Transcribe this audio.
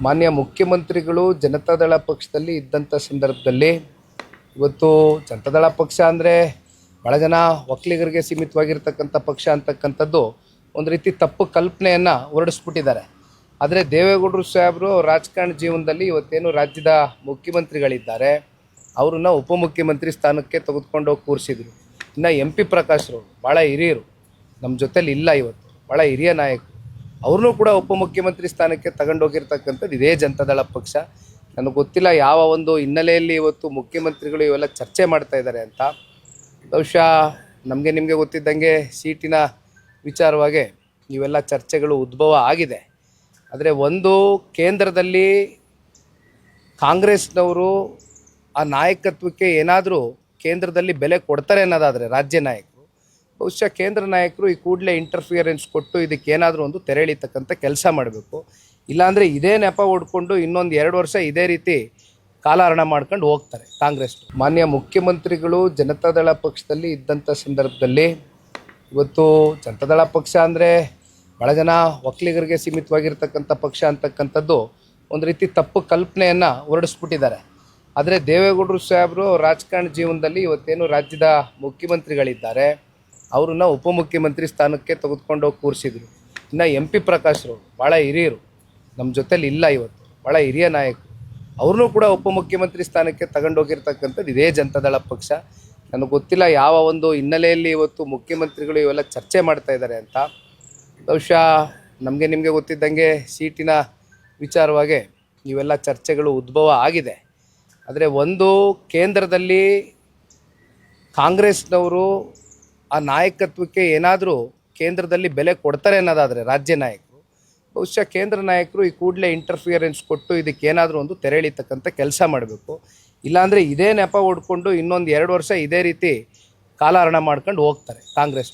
ಮಾನ್ಯ ಮುಖ್ಯಮಂತ್ರಿಗಳು ಜನತಾದಳ ಪಕ್ಷದಲ್ಲಿ ಇದ್ದಂಥ ಸಂದರ್ಭದಲ್ಲಿ ಇವತ್ತು ಜನತಾದಳ ಪಕ್ಷ ಅಂದರೆ ಭಾಳ ಜನ ಒಕ್ಕಲಿಗರಿಗೆ ಸೀಮಿತವಾಗಿರ್ತಕ್ಕಂಥ ಪಕ್ಷ ಅಂತಕ್ಕಂಥದ್ದು ಒಂದು ರೀತಿ ತಪ್ಪು ಕಲ್ಪನೆಯನ್ನು ಹೊರಡಿಸ್ಬಿಟ್ಟಿದ್ದಾರೆ. ಆದರೆ ದೇವೇಗೌಡರು ಸಾಹೇಬರು ರಾಜಕಾರಣ ಜೀವನದಲ್ಲಿ ಇವತ್ತೇನು ರಾಜ್ಯದ ಮುಖ್ಯಮಂತ್ರಿಗಳಿದ್ದಾರೆ ಅವ್ರನ್ನ ಉಪಮುಖ್ಯಮಂತ್ರಿ ಸ್ಥಾನಕ್ಕೆ ತೆಗೆದುಕೊಂಡು ಹೋಗಿ ಕೂರಿಸಿದ್ರು. ಇನ್ನು MP ಪ್ರಕಾಶ್ರು ಭಾಳ ಹಿರಿಯರು ನಮ್ಮ ಜೊತೇಲಿ ಇಲ್ಲ, ಇವತ್ತು ಭಾಳ ಹಿರಿಯ ನಾಯಕರು, ಅವ್ರನ್ನೂ ಕೂಡ ಉಪಮುಖ್ಯಮಂತ್ರಿ ಸ್ಥಾನಕ್ಕೆ ತಗೊಂಡೋಗಿರ್ತಕ್ಕಂಥದ್ದು ಇದೇ ಜನತಾದಳ ಪಕ್ಷ. ನನಗೆ ಗೊತ್ತಿಲ್ಲ ಯಾವ ಒಂದು ಹಿನ್ನೆಲೆಯಲ್ಲಿ ಇವತ್ತು ಮುಖ್ಯಮಂತ್ರಿಗಳು ಇವೆಲ್ಲ ಚರ್ಚೆ ಮಾಡ್ತಾ ಇದ್ದಾರೆ ಅಂತ. ಬಹುಶಃ ನಮಗೆ ನಿಮಗೆ ಗೊತ್ತಿದ್ದಂಗೆ ಸೀಟಿನ ವಿಚಾರವಾಗಿ ಇವೆಲ್ಲ ಚರ್ಚೆಗಳು ಉದ್ಭವ ಆಗಿದೆ. ಆದರೆ ಒಂದು ಕೇಂದ್ರದಲ್ಲಿ ಕಾಂಗ್ರೆಸ್ನವರು ಆ ನಾಯಕತ್ವಕ್ಕೆ ಏನಾದರೂ ಕೇಂದ್ರದಲ್ಲಿ ಬೆಲೆ ಕೊಡ್ತಾರೆ ಅನ್ನೋದಾದರೆ ರಾಜ್ಯ ನಾಯಕರು, ಬಹುಶಃ ಕೇಂದ್ರ ನಾಯಕರು ಈ ಕೂಡಲೇ ಇಂಟರ್ಫಿಯರೆನ್ಸ್ ಕೊಟ್ಟು ಇದಕ್ಕೆ ಏನಾದರೂ ಒಂದು ತೆರೆ ಎಳೀತಕ್ಕಂಥ ಕೆಲಸ ಮಾಡಬೇಕು. ಇಲ್ಲಾಂದರೆ ಇದೇ ನೆಪ ಹೊಡ್ಕೊಂಡು ಇನ್ನೊಂದು 2 ವರ್ಷ ಇದೇ ರೀತಿ ಕಾಲಹರಣ ಮಾಡ್ಕೊಂಡು ಹೋಗ್ತಾರೆ ಕಾಂಗ್ರೆಸ್. ಮಾನ್ಯ ಮುಖ್ಯಮಂತ್ರಿಗಳು ಜನತಾದಳ ಪಕ್ಷದಲ್ಲಿ ಇದ್ದಂಥ ಸಂದರ್ಭದಲ್ಲಿ ಇವತ್ತು ಜನತಾದಳ ಪಕ್ಷ ಅಂದರೆ ಭಾಳ ಜನ ಒಕ್ಕಲಿಗರಿಗೆ ಸೀಮಿತವಾಗಿರ್ತಕ್ಕಂಥ ಪಕ್ಷ ಅಂತಕ್ಕಂಥದ್ದು ಒಂದು ರೀತಿ ತಪ್ಪು ಕಲ್ಪನೆಯನ್ನು ಹೊರಡಿಸ್ಬಿಟ್ಟಿದ್ದಾರೆ. ಆದರೆ ದೇವೇಗೌಡರು ಸಾಹೇಬರು ರಾಜಕಾರಣ ಜೀವನದಲ್ಲಿ ಇವತ್ತೇನು ರಾಜ್ಯದ ಮುಖ್ಯಮಂತ್ರಿಗಳಿದ್ದಾರೆ ಅವ್ರನ್ನ ಉಪಮುಖ್ಯಮಂತ್ರಿ ಸ್ಥಾನಕ್ಕೆ ತೆಗೆದುಕೊಂಡು ಹೋಗಿ ಕೂರಿಸಿದ್ರು. ಇನ್ನು MP ಪ್ರಕಾಶ್ರು ಭಾಳ ಹಿರಿಯರು ನಮ್ಮ ಜೊತೇಲಿ ಇಲ್ಲ, ಇವತ್ತು ಭಾಳ ಹಿರಿಯ ನಾಯಕರು, ಅವ್ರನ್ನೂ ಕೂಡ ಉಪಮುಖ್ಯಮಂತ್ರಿ ಸ್ಥಾನಕ್ಕೆ ತಗೊಂಡೋಗಿರ್ತಕ್ಕಂಥದ್ದು ಇದೇ ಜನತಾದಳ ಪಕ್ಷ. ನನಗೆ ಗೊತ್ತಿಲ್ಲ ಯಾವ ಒಂದು ಹಿನ್ನೆಲೆಯಲ್ಲಿ ಇವತ್ತು ಮುಖ್ಯಮಂತ್ರಿಗಳು ಇವೆಲ್ಲ ಚರ್ಚೆ ಮಾಡ್ತಾ ಇದ್ದಾರೆ ಅಂತ. ಬಹುಶಃ ನಮಗೆ ನಿಮಗೆ ಗೊತ್ತಿದ್ದಂಗೆ ಸೀಟಿನ ವಿಚಾರವಾಗಿ ಇವೆಲ್ಲ ಚರ್ಚೆಗಳು ಉದ್ಭವ ಆಗಿದೆ. ಆದರೆ ಒಂದು ಕೇಂದ್ರದಲ್ಲಿ ಕಾಂಗ್ರೆಸ್ನವರು ಆ ನಾಯಕತ್ವಕ್ಕೆ ಏನಾದರೂ ಕೇಂದ್ರದಲ್ಲಿ ಬೆಲೆ ಕೊಡ್ತಾರೆ ಅನ್ನೋದಾದರೆ ರಾಜ್ಯ ನಾಯಕರು, ಬಹುಶಃ ಕೇಂದ್ರ ನಾಯಕರು ಈ ಕೂಡಲೇ ಇಂಟರ್ಫಿಯರೆನ್ಸ್ ಕೊಟ್ಟು ಇದಕ್ಕೆ ಏನಾದರೂ ಒಂದು ತೆರೆ ಎಳೀತಕ್ಕಂಥ ಕೆಲಸ ಮಾಡಬೇಕು. ಇಲ್ಲಾಂದರೆ ಇದೇ ನೆಪ ಹೊಡ್ಕೊಂಡು ಇನ್ನೊಂದು 2 ವರ್ಷ ಇದೇ ರೀತಿ ಕಾಲಹರಣ ಮಾಡ್ಕೊಂಡು ಹೋಗ್ತಾರೆ ಕಾಂಗ್ರೆಸ್.